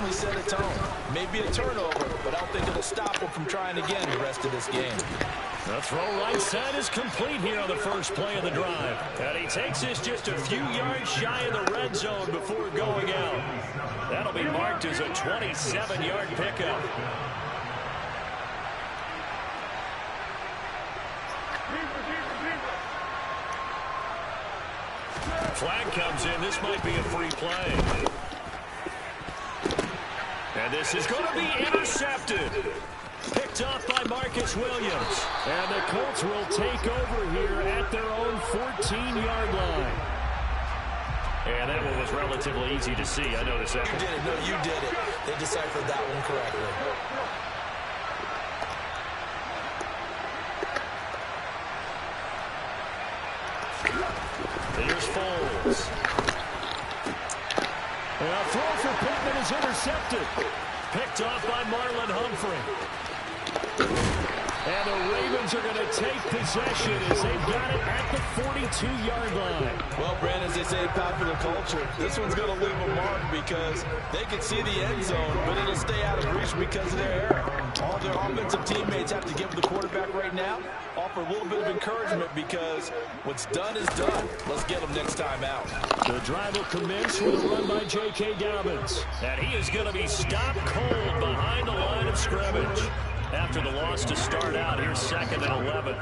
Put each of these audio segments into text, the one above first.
definitely set a tone. Maybe a turnover, but I don't think it'll stop him from trying again the rest of this game. The throw right side is complete here on the first play of the drive. And he takes this just a few yards shy of the red zone before going out. That'll be marked as a 27-yard pickup. Flag comes in. This might be a free play. And this is going to be intercepted. Picked off by Marcus Williams. And the Colts will take over here at their own 14-yard line. And that one was relatively easy to see. I noticed that. You did it. No, you did it. They deciphered that one correctly. Here's Foles. And a throw for Pittman is intercepted. Picked off by Marlon Humphrey. And the Ravens are going to take possession as they've got it at the 42-yard line. Well, Brandon, as they say in popular culture, this one's going to leave a mark because they can see the end zone, but it'll stay out of reach because of their error. All their offensive teammates have to give the quarterback right now, offer a little bit of encouragement because what's done is done. Let's get them next time out. The drive will commence with a run by J.K. Dobbins. And he is going to be stopped cold behind the line of scrimmage. After the loss to start out, here's 2nd and 11.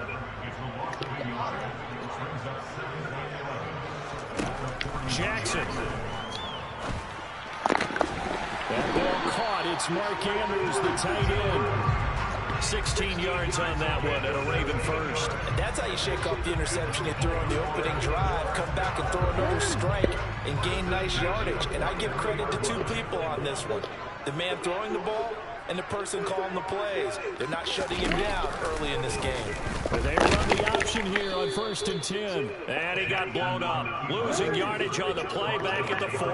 Jackson. That ball caught. It's Mark Andrews, the tight end. 16 yards on that one, and a Raven first. And that's how you shake off the interception you threw on the opening drive, come back and throw another strike, and gain nice yardage. And I give credit to two people on this one. The man throwing the ball and the person calling the plays. They're not shutting him down early in this game. But they run the option here on 1st and 10. And he got blown up. Losing yardage on the play back at the 44.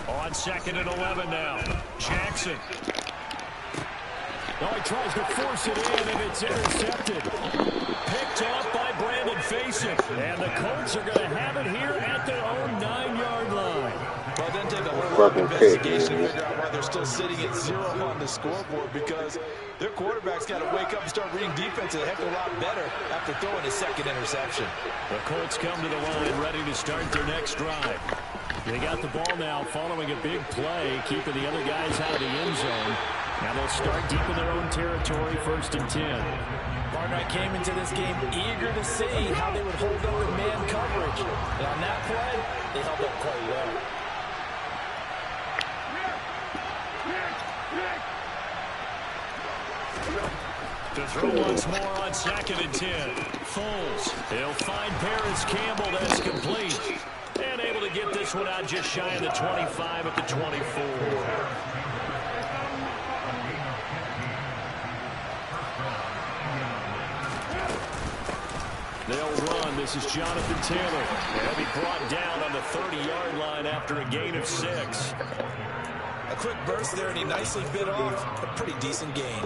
On 2nd and 11 now. Jackson. Oh, he tries to force it in, and it's intercepted. Picked off by Brandon Faison. And the Colts are going to have it here at their own 9-yard line. Well, it doesn't take a whole lot of investigation to figure out why they're still sitting at 0 on the scoreboard because their quarterback's got to wake up and start reading defense a heck of a lot better after throwing his 2nd interception. The Colts come to the line ready to start their next drive. They got the ball now following a big play, keeping the other guys out of the end zone. Now they'll start deep in their own territory, 1st and 10. Partner, I came into this game eager to see how they would hold up in man coverage. And on that play, they held up quite well. To throw once more on 2nd and 10. Foles. He'll find Paris Campbell. That's complete. And able to get this one out just shy of the 25 at the 24. They'll run. This is Jonathan Taylor. He'll be brought down on the 30-yard line after a gain of 6. A quick burst there, and he nicely bit off a pretty decent gain.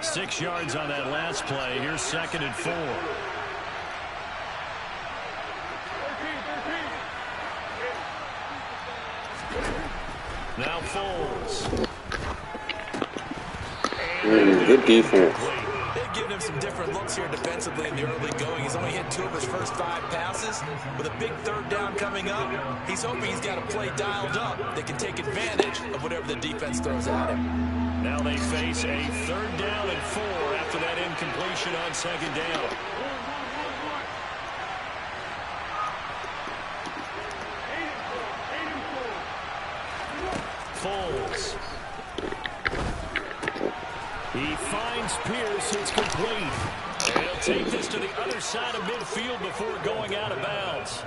6 yards on that last play. Here's 2nd and 4. Now Foles. Good defense. They've given him some different looks here defensively in the early going. He's only hit 2 of his first 5 passes. With a big 3rd down coming up, he's hoping he's got a play dialed up that can take advantage of whatever the defense throws at him. Now they face a 3rd down and 4 after that incompletion on 2nd down. Foles. He finds Pierce. It's complete. And he'll take this to the other side of midfield before going out of bounds.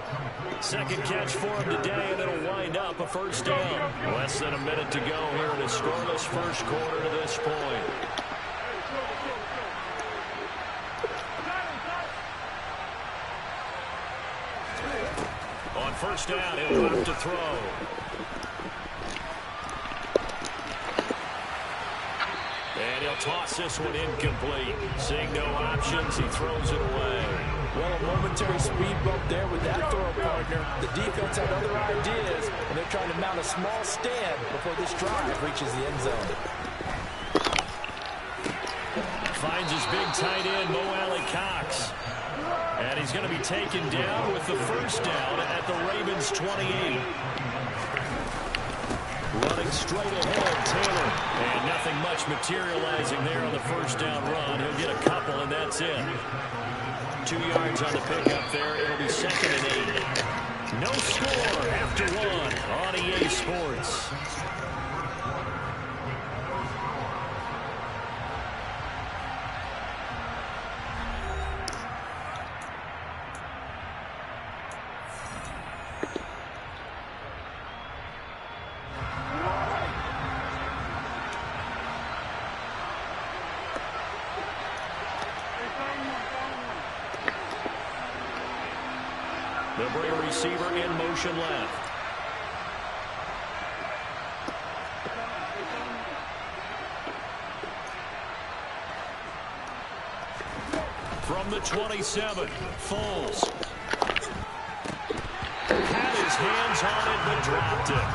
2nd catch for him today, and it'll wind up a 1st down. Less than a minute to go here in a scoreless 1st quarter to this point. On 1st down, he'll drop to throw. And he'll toss this one incomplete. Seeing no options, he throws it away. Well, a momentary speed bump there with that throw, partner. The defense had other ideas, and they're trying to mount a small stand before this drive reaches the end zone. Finds his big tight end, Mo Alley-Cox. And he's going to be taken down with the first down at the Ravens' 28. Running straight ahead, Taylor. And nothing much materializing there on the first down run. He'll get a couple, and that's it. 2 yards on the pickup there. It'll be 2nd and 8. No score after one on EA Sports. They'll bring a receiver in motion left. From the 27, Foles. Had his hands on it, but dropped it.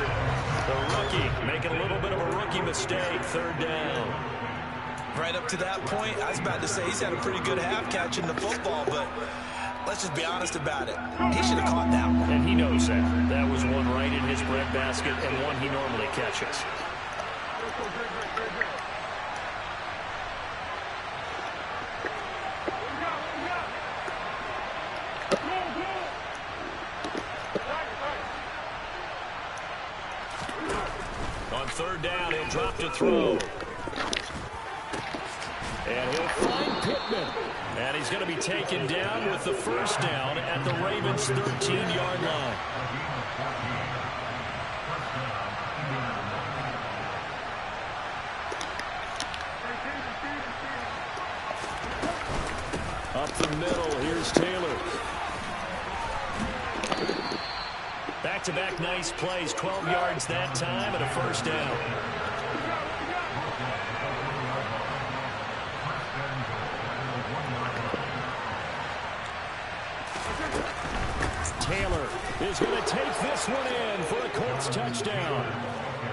The rookie making a little bit of a rookie mistake, 3rd down. Right up to that point, I was about to say he's had a pretty good half catching the football, but let's just be honest about it. He should have caught that one. And he knows that. That was one right in his breadbasket and one he normally catches. On 3rd down, he'll drop to throw. And he'll find Pittman. And he's going to be taken down with the first down at the Ravens' 13-yard line. Up the middle, here's Taylor. Back-to-back nice plays, 12 yards that time and a first down. Taylor is going to take this one in for a Colts touchdown.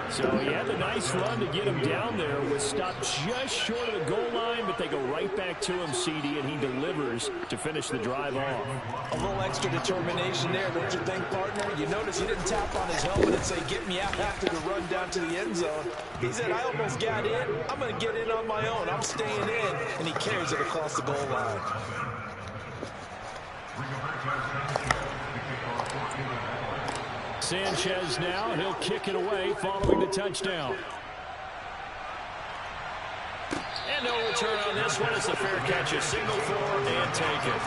So he had the nice run to get him down there. Was stopped just short of the goal line, but they go right back to him, CD, and he delivers to finish the drive off. A little extra determination there, don't you think, partner? You notice he didn't tap on his helmet and say, get me out after the run down to the end zone. He said, I almost got in. I'm going to get in on my own. I'm staying in. And he carries it across the goal line. Sanchez now, and he'll kick it away following the touchdown. And no return on this one. It's a fair catch, a signal for and take it.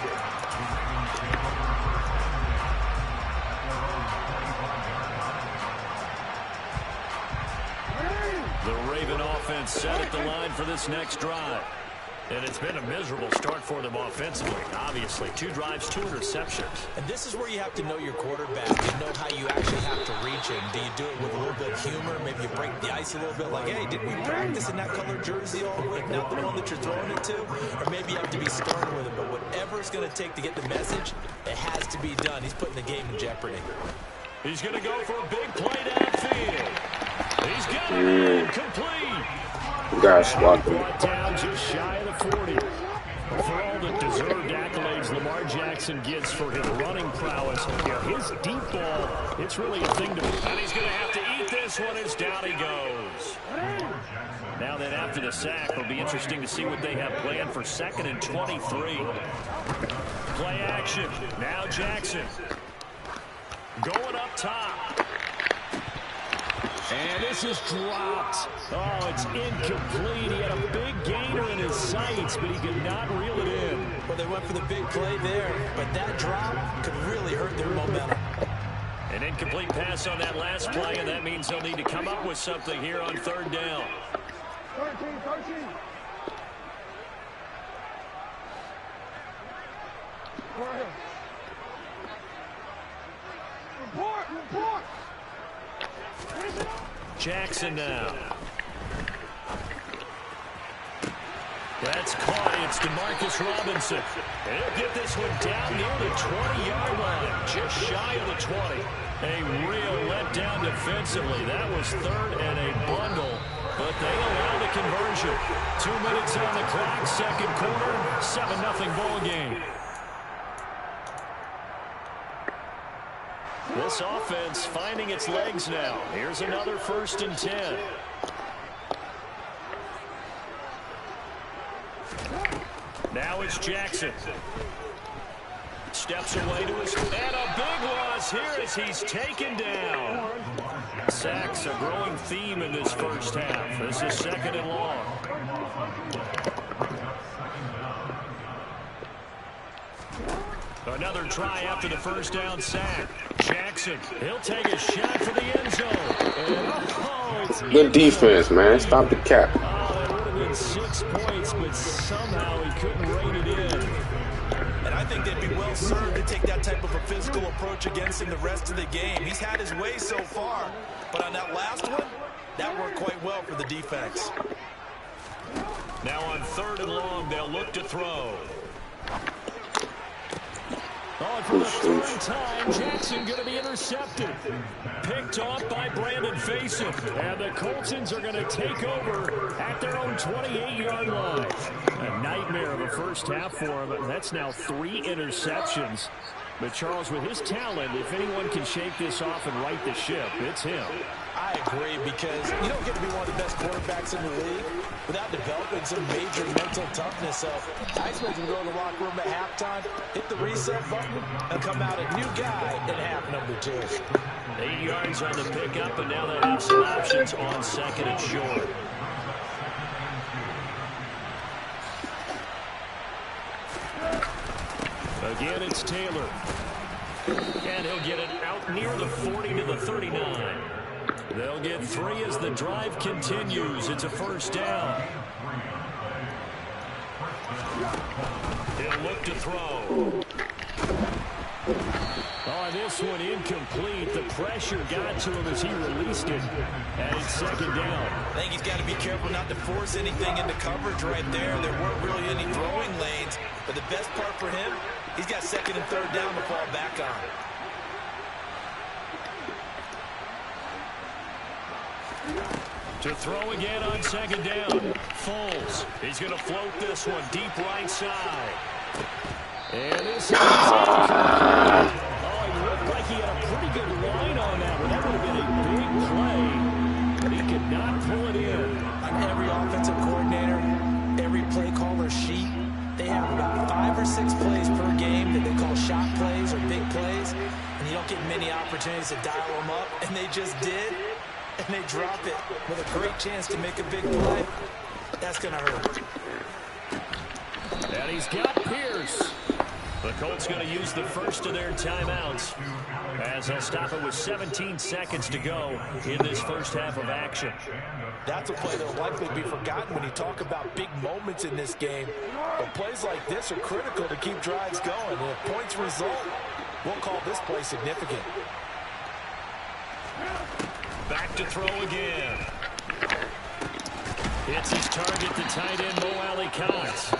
The Raven offense set at the line for this next drive. And it's been a miserable start for them offensively, obviously. 2 drives, 2 interceptions. And this is where you have to know your quarterback and know how you actually have to reach him. Do you do it with a little bit of humor? Maybe you break the ice a little bit like, hey, didn't we practice in that colored jersey all week? Not the one that you're throwing it to? Or maybe you have to be stern with him. But whatever it's going to take to get the message, it has to be done. He's putting the game in jeopardy. He's going to go for a big play downfield. He's got it complete. Gosh, brought down just shy of the 40. For all the deserved accolades Lamar Jackson gets for his running prowess, his deep ball, it's really a thing to... And he's going to have to eat this one as down he goes. Now then, after the sack, it'll be interesting to see what they have planned for 2nd and 23. Play action. Now Jackson. Going up top. And this is dropped. Oh, it's incomplete. He had a big gainer in his sights, but he could not reel it in. Well, they went for the big play there, but that drop could really hurt their momentum. An incomplete pass on that last play, and that means they'll need to come up with something here on 3rd down. 13. Report. Jackson now. That's caught. It's DeMarcus Robinson. He'll get this one down near the 20-yard line, just shy of the 20. A real letdown defensively. That was third and a bundle, but they allow the conversion. 2 minutes on the clock, second quarter, 7-0 ball game. This offense finding its legs now. Here's another 1st and 10. Now it's Jackson. Steps away to his, and a big loss here as he's taken down. Sacks a growing theme in this first half. This is 2nd and long. Another try after the first down sack. Jackson, he'll take a shot for the end zone. And, good defense, man. Stop the cap. That would have been 6 points, but somehow he couldn't rein it in. And I think they'd be well served to take that type of a physical approach against him the rest of the game. He's had his way so far, but on that last one, that worked quite well for the defense. Now on 3rd and long, they'll look to throw. Oh, for the 3rd time, Jackson going to be intercepted. Picked off by Brandon Faison. And the Coltsons are going to take over at their own 28-yard line. A nightmare of a first half for him. That's now 3 interceptions. But Charles, with his talent, if anyone can shake this off and right the ship, it's him. I agree, because you don't get to be one of the best quarterbacks in the league without developing some major mental toughness. So I expect him to go to the locker room at halftime, hit the reset button, and come out a new guy in half number 2. 8 yards on the pickup, and now they have some options on 2nd and short. Again, it's Taylor. And he'll get it out near the 40 to the 39. They'll get 3 as the drive continues. It's a 1st down. He'll look to throw. Oh, this one incomplete. The pressure got to him as he released it. And it's 2nd down. I think he's got to be careful not to force anything into coverage right there. There weren't really any throwing lanes. But the best part for him, he's got 2nd and 3rd down to fall back on. To throw again on 2nd down. Foles. He's going to float this one deep right side. And this is oh, he looked like he had a pretty good line on that one. That would have been a big play, but he could not pull it in. On every offensive coordinator, every play caller sheet, they have about 5 or 6 plays per game that they call shot plays or big plays, and you don't get many opportunities to dial them up, and they just did. And they drop it with a great chance to make a big play. That's going to hurt. And he's got Pierce. The Colts going to use the first of their timeouts as they'll stop it with 17 seconds to go in this first half of action. That's a play that will likely be forgotten when you talk about big moments in this game. But plays like this are critical to keep drives going. And if points result, we'll call this play significant. Back to throw again. It's his target, the tight end, Mo Alley-Cox.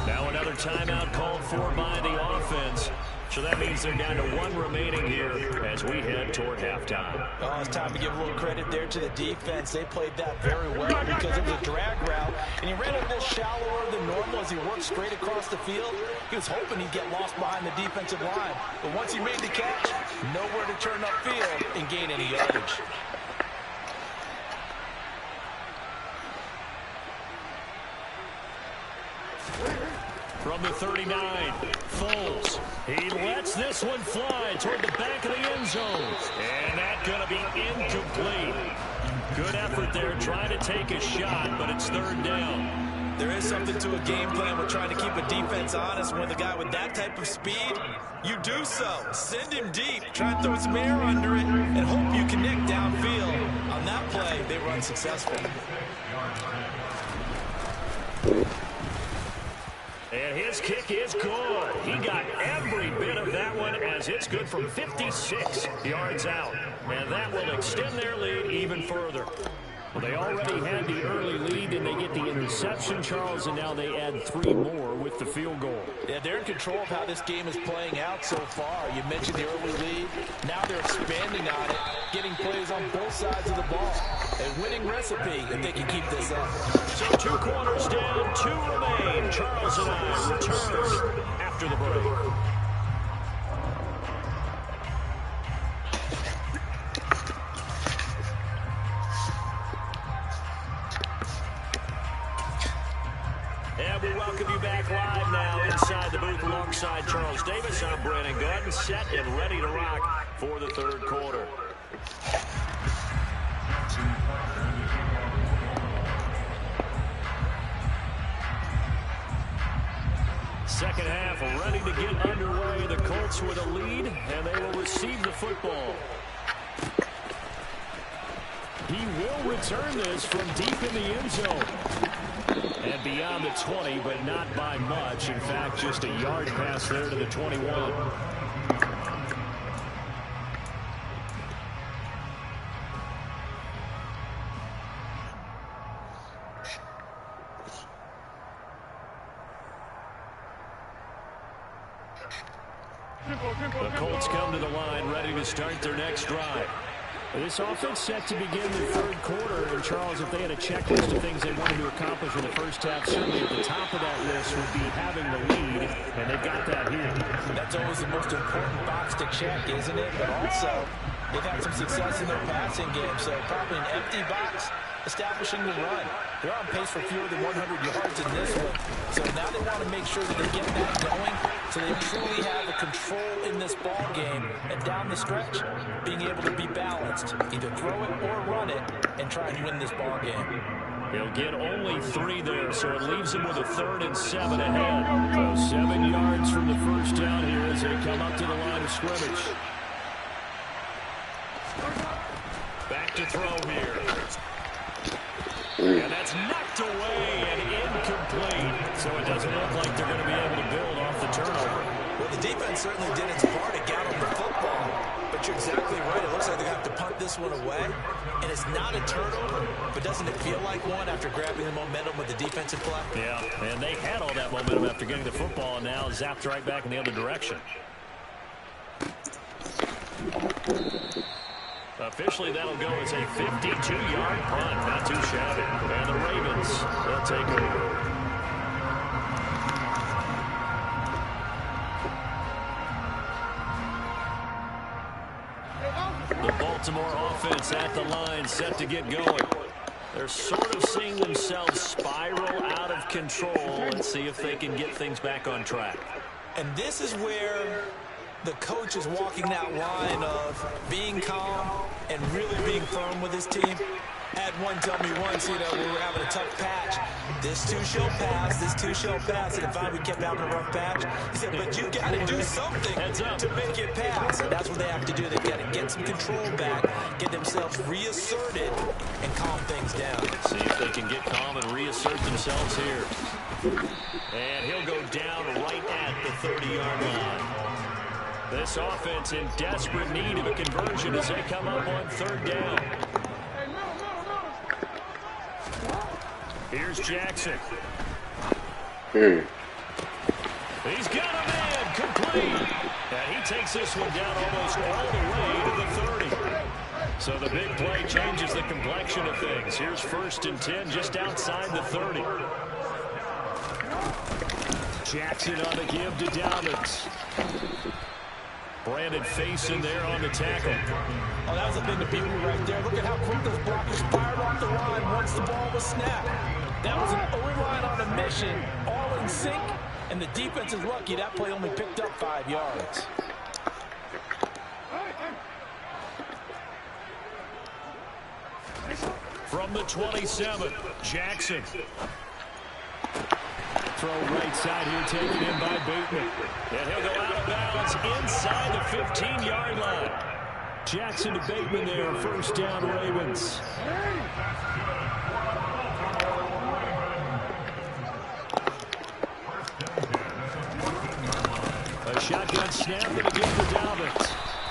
Now another timeout called for by the offense. So that means they're down to 1 remaining here as we head toward halftime. Oh, it's time to give a little credit there to the defense. They played that very well because it was a drag route. And he ran a little shallower than normal as he worked straight across the field. He was hoping he'd get lost behind the defensive line. But once he made the catch, nowhere to turn upfield and gain any yardage. From the 39, Foles. He lets this one fly toward the back of the end zone. And that's going to be incomplete. Good effort there trying to take a shot, but it's 3rd down. There is something to a game plan with trying to keep a defense honest. When the guy with that type of speed, you do so. Send him deep. Try and throw some air under it and hope you connect downfield. On that play, they were unsuccessful. And his kick is good. He got every bit of that one as it's good from 56 yards out. And that will extend their lead even further. Well, they already had the early lead, and they get the interception, Charles, and now they add 3 more with the field goal. Yeah, they're in control of how this game is playing out so far. You mentioned the early lead. Now they're expanding on it, getting plays on both sides of the ball. A winning recipe if they can keep this up. So 2 quarters down, 2 remain. Charles and I return after the break. And we welcome you back live now inside the booth alongside Charles Davis. I'm Brandon Gordon, set and ready to rock for the 3rd quarter. Second half ready to get underway. The Colts with a lead, and they will receive the football. He will return this from deep in the end zone. And beyond the 20, but not by much. In fact, just a yard pass there to the 21. The Colts come to the line, ready to start their next drive. This offense set to begin the 3rd quarter. And, Charles, if they had a checklist of things they wanted to accomplish in the first half, certainly at the top of that list would be having the lead, and they've got that here. That's always the most important box to check, isn't it? But also, they've had some success in their passing game, so probably an empty box establishing the run. They're on pace for fewer than 100 yards in this one. So now they want to make sure that they get that going so they truly have the control in this ball game and down the stretch, being able to be balanced. Either throw it or run it and try and win this ball game. He'll get only 3 there, so it leaves him with a 3rd and 7 ahead. So 7 yards from the first down here as they come up to the line of scrimmage. Back to throw here. And that's knocked away and incomplete. So it doesn't look like they're going to be able to build off the turnover. Well, the defense certainly did its part to get on the football. But you're exactly right. It looks like they're going to have to punt this one away. And it's not a turnover, but doesn't it feel like one after grabbing the momentum with the defensive play? Yeah, and they had all that momentum after getting the football, and now zapped right back in the other direction. Officially, that'll go as a 52-yard punt. Not too shabby. And the Ravens, they'll take over. The Baltimore offense at the line, set to get going. They're sort of seeing themselves spiral out of control. Let's see if they can get things back on track. And this is where the coach is walking that line of being calm and really being firm with his team. Had one tell me once, we were having a tough patch. This too shall pass, this too shall pass. And finally we kept having a rough patch. He said, but you got to do something to make it pass. And that's what they have to do. They've got to get some control back, get themselves reasserted, and calm things down. See if they can get calm and reassert themselves here. And he'll go down right at the 30-yard line. This offense in desperate need of a conversion as they come up on 3rd down. Here's Jackson. He's got a man complete. And he takes this one down almost all the way to the 30. So the big play changes the complexion of things. Here's 1st and 10 just outside the 30. Jackson on the give to Dobbins. Brandon Faison there on the tackle. Oh, that was a thing to beat me right there. Look at how quick those blockers fired off the line once the ball was snapped. That was an O-line on a mission, all in sync, and the defense is lucky that play only picked up 5 yards. From the 27, Jackson. Throw right side here, taken in by Bateman. And he'll go out of bounds inside the 15-yard line. Jackson to Bateman there, 1st down Ravens. A shotgun snap and a give to Dobbins.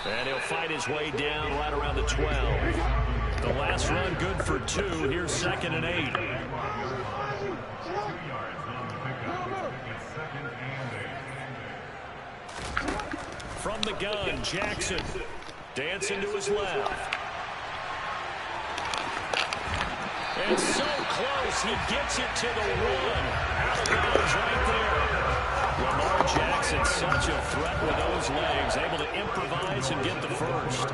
And he'll fight his way down right around the 12. The last run good for 2. Here's 2nd and 8. From the gun, Jackson dancing to his left. And so close, he gets it to the 1. Out of bounds right there. Lamar Jackson, such a threat with those legs, able to improvise and get the first.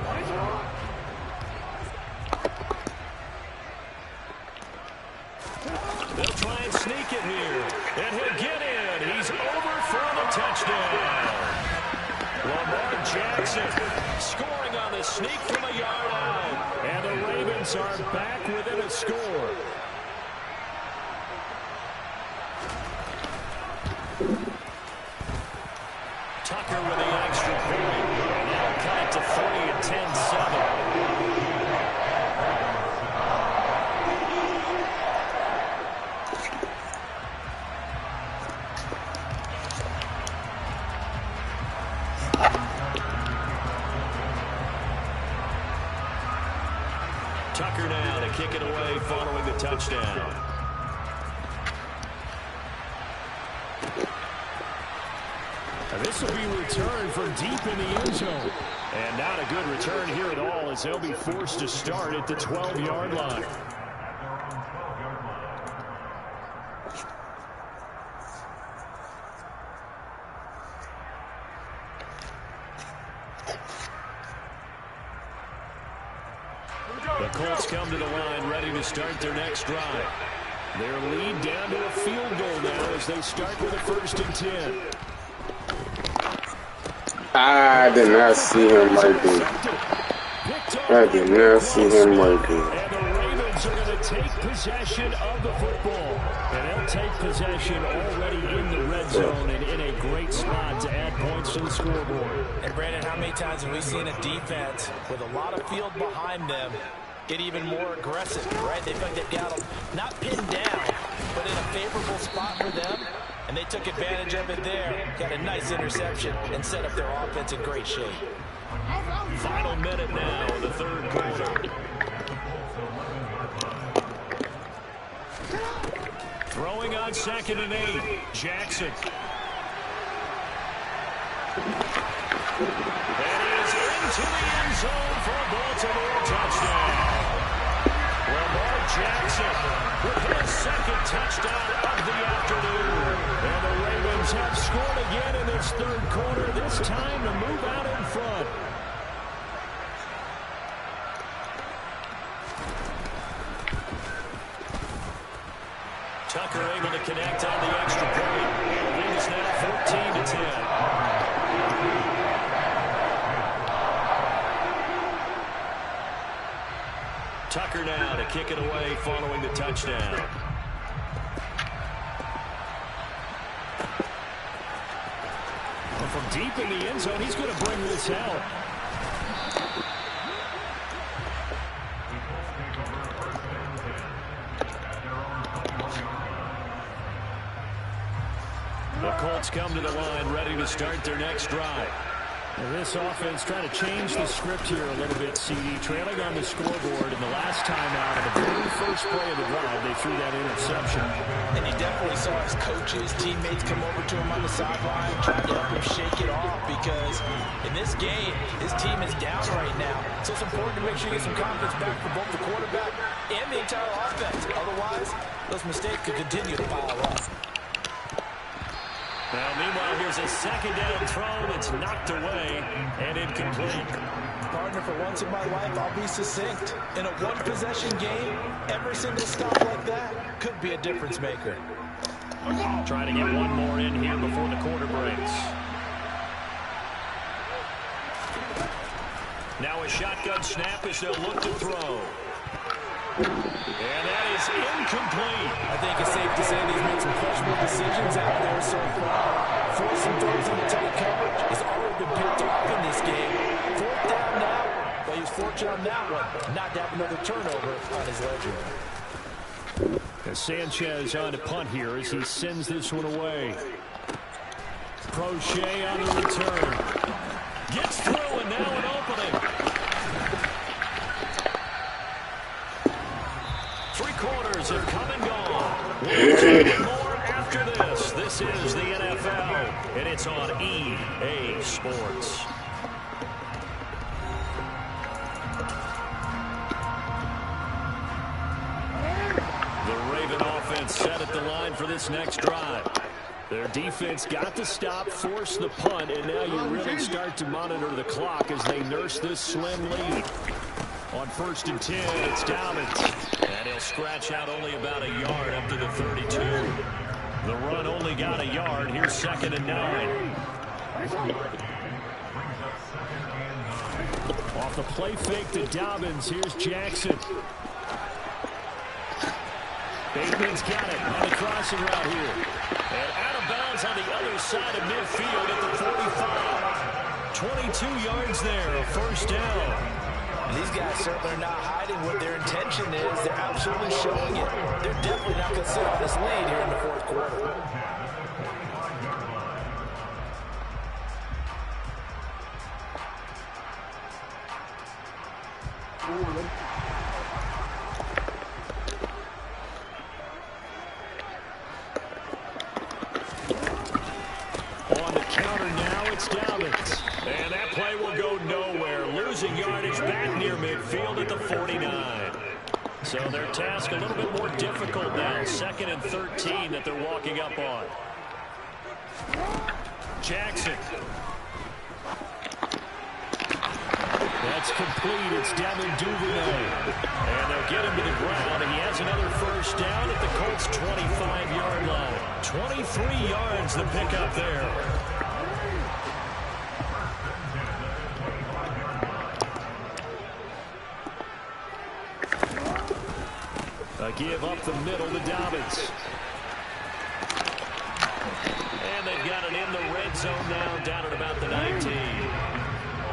They'll try and sneak it here. And he'll get in. He's over for the touchdown. Lamar Jackson scoring on the sneak from a yard out. And the Ravens are back within a score. Tucker with the extra point. And that'll cut it to 30 at 10-7. Tucker now to kick it away following the touchdown. And this will be returned from deep in the end zone. And not a good return here at all as they'll be forced to start at the 12-yard line. The Colts come to the line ready to start their next drive. Their lead down to a field goal now as they start with a 1st and 10. I did not see him working. I did not see him working. And the Ravens are going to take possession of the football. And they'll take possession already in the red zone and in a great spot to add points to the scoreboard. And Brandon, how many times have we seen a defense with a lot of field behind them get even more aggressive, right? They feel like they've got them not pinned down, but in a favorable spot for them. And they took advantage of it there. Got a nice interception and set up their offense in great shape. Final minute now in the 3rd quarter. Throwing on 2nd and 8. Jackson. And he is into the end zone for a Baltimore touchdown. Lamar Jackson with his 2nd touchdown of the afternoon. And the Ravens have scored again in this 3rd quarter, this time to move out in front. Tucker able to connect on the extra point. The lead is now 14-10. Tucker now to kick it away following the touchdown. Well, from deep in the end zone, he's going to bring this out. The Colts come to the line ready to start their next drive. And this offense trying to change the script here a little bit, CD. Trailing on the scoreboard, and the last time out of the very first play of the drive, they threw that interception. And he definitely saw his coaches, teammates come over to him on the sideline, trying to help him shake it off, because in this game, his team is down right now. So it's important to make sure you get some confidence back for both the quarterback and the entire offense. Otherwise, those mistakes could continue to pile up. Now, meanwhile, here's a 2nd down throw that's knocked away and incomplete. Partner, for once in my life, I'll be succinct. In a one-possession game, every single stop like that could be a difference maker. Trying to get one more in here before the quarter breaks. Now a shotgun snap as they'll look to throw. And that is incomplete. I think it's safe to say he's made some questionable decisions out there so far. Forcing throws into tight coverage has already been picked off in this game. 4th down now, but he was fortunate on that one not to have another turnover on his ledger. And Sanchez on to punt here as he sends this one away. Crochet on the return. Gets through, and now an opening. have come and gone. We'll take more after this. This is the NFL, and it's on EA Sports. The Raven offense set at the line for this next drive. Their defense got the stop, force the punt, and now you really start to monitor the clock as they nurse this slim lead. On 1st and 10, it's Dobbins. And he'll scratch out only about a yard up to the 32. The run only got a yard. Here's 2nd and 9. Off the play fake to Dobbins. Here's Jackson. Bateman's got it on the crossing route here. And out of bounds on the other side of midfield at the 45. 22 yards there, a 1st down. These guys certainly are not hiding what their intention is. They're absolutely showing it. They're definitely not going to sit on this lead here in the 4th quarter. On the counter now, it's Dobbins. And that play will go nowhere. Losing yardage back near midfield at the 49. So their task a little bit more difficult now. 2nd and 13 that they're walking up on. Jackson. That's complete. It's Devin Duvernay. And they'll get him to the ground. And he has another 1st down at the Colts' 25-yard line. 23 yards the pickup there. A give up the middle to Dobbins. And they've got it in the red zone now, down at about the 19.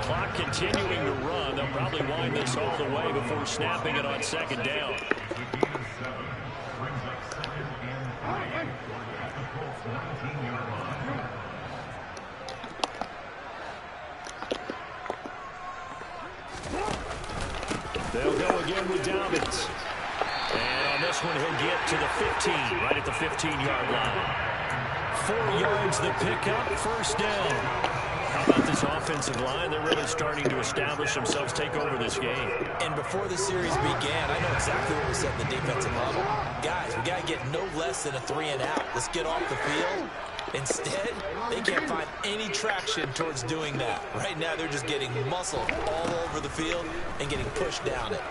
Clock continuing to run. They'll probably wind this all the way before snapping it on 2nd down. They'll go again with Dobbins. And on this one, he'll get to the 15, right at the 15-yard line. 4 yards the pickup, 1st down. How about this offensive line? They're really starting to establish themselves, take over this game. And before the series began, I know exactly what we said in the defensive level. Guys, we got to get no less than a 3 and out. Let's get off the field. Instead, they can't find any traction towards doing that. Right now, they're just getting muscled all over the field and getting pushed down it.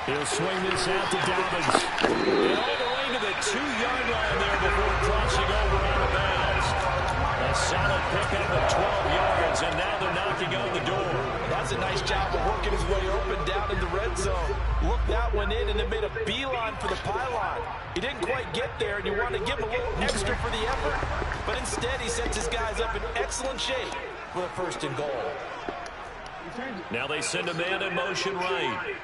He'll swing this out to Dobbins. And all the way to the 2-yard line there before crossing over out of bounds. A solid pickup of 12 yards, and now they're knocking on the door. That's a nice job of working his way open down in the red zone. Looked that one in and then made a beeline for the pylon. He didn't quite get there, and you want to give him a little extra for the effort. But instead, he sets his guys up in excellent shape for the 1st and goal. Now they send a man in motion right.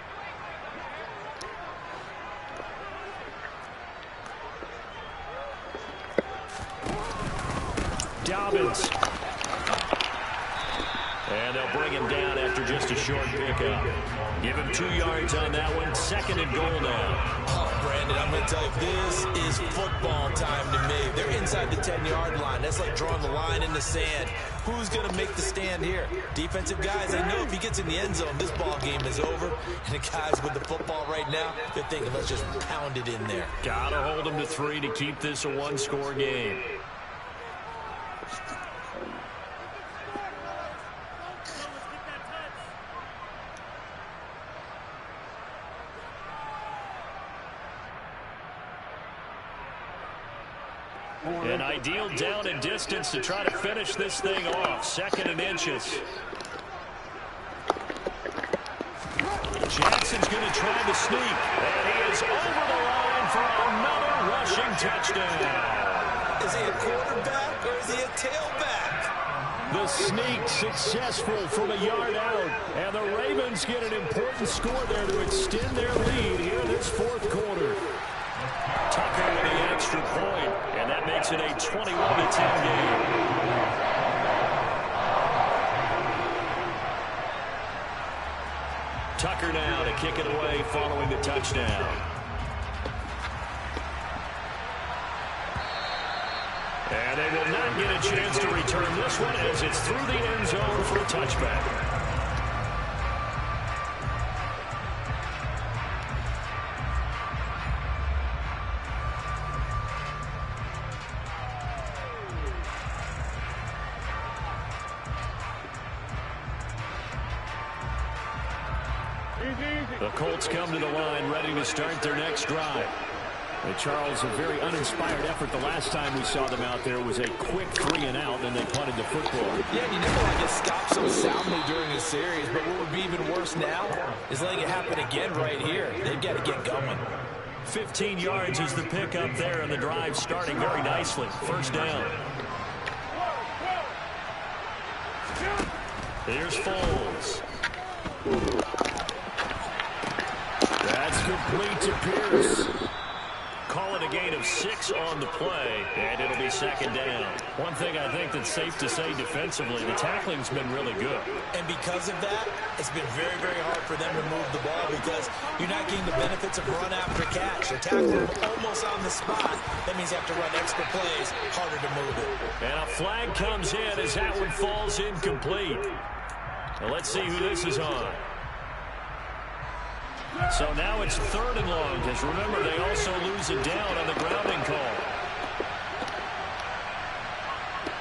Dobbins. And they'll bring him down after just a short pickup. Give him 2 yards on that one. 2nd and goal now. Oh, Brandon, I'm going to tell you, this is football time to me. They're inside the 10-yard line. That's like drawing the line in the sand. Who's going to make the stand here? Defensive guys, they know if he gets in the end zone, this ball game is over. And the guys with the football right now, they're thinking, let's just pound it in there. Got to hold him to 3 to keep this a 1-score game. An ideal down and distance to try to finish this thing off. 2nd and inches. Jackson's going to try the sneak. And he is over the line for another rushing touchdown. Is he a quarterback or is he a tailback? The sneak successful from a yard out. And the Ravens get an important score there to extend their lead here in this 4th quarter. Tucker with the extra point, and that makes it a 21-10 game. Tucker now to kick it away following the touchdown. And they will not get a chance to return this one as it's through the end zone for a touchback. The Colts come to the line, ready to start their next drive. And Charles, a very uninspired effort the last time we saw them out there was a quick 3-and-out, and they punted the football. Yeah, you never want to get stopped so soundly during a series, but what would be even worse now is letting it happen again right here. They've got to get going. 15 yards is the pickup there, and the drive starting very nicely. First down. Here's Foles. That's complete to Pierce. Call it a gain of 6 on the play, and it'll be second down. One thing I think that's safe to say defensively, the tackling's been really good. And because of that, it's been very, very hard for them to move the ball because you're not getting the benefits of run after catch. You're tackling almost on the spot. That means you have to run extra plays, harder to move it. And a flag comes in as that one falls incomplete. Now let's see who this is on. So now it's 3rd and long, because remember, they also lose it down on the grounding call.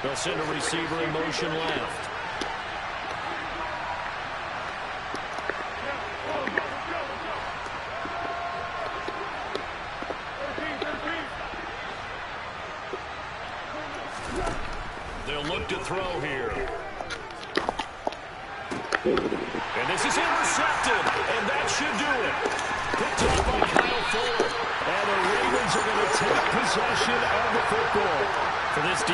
They'll send a receiver in motion left. They'll look to throw here. And this is intercepted, and that should do it. Picked up by Kyle Fuller. And the Ravens are going to take possession of the football for this defense.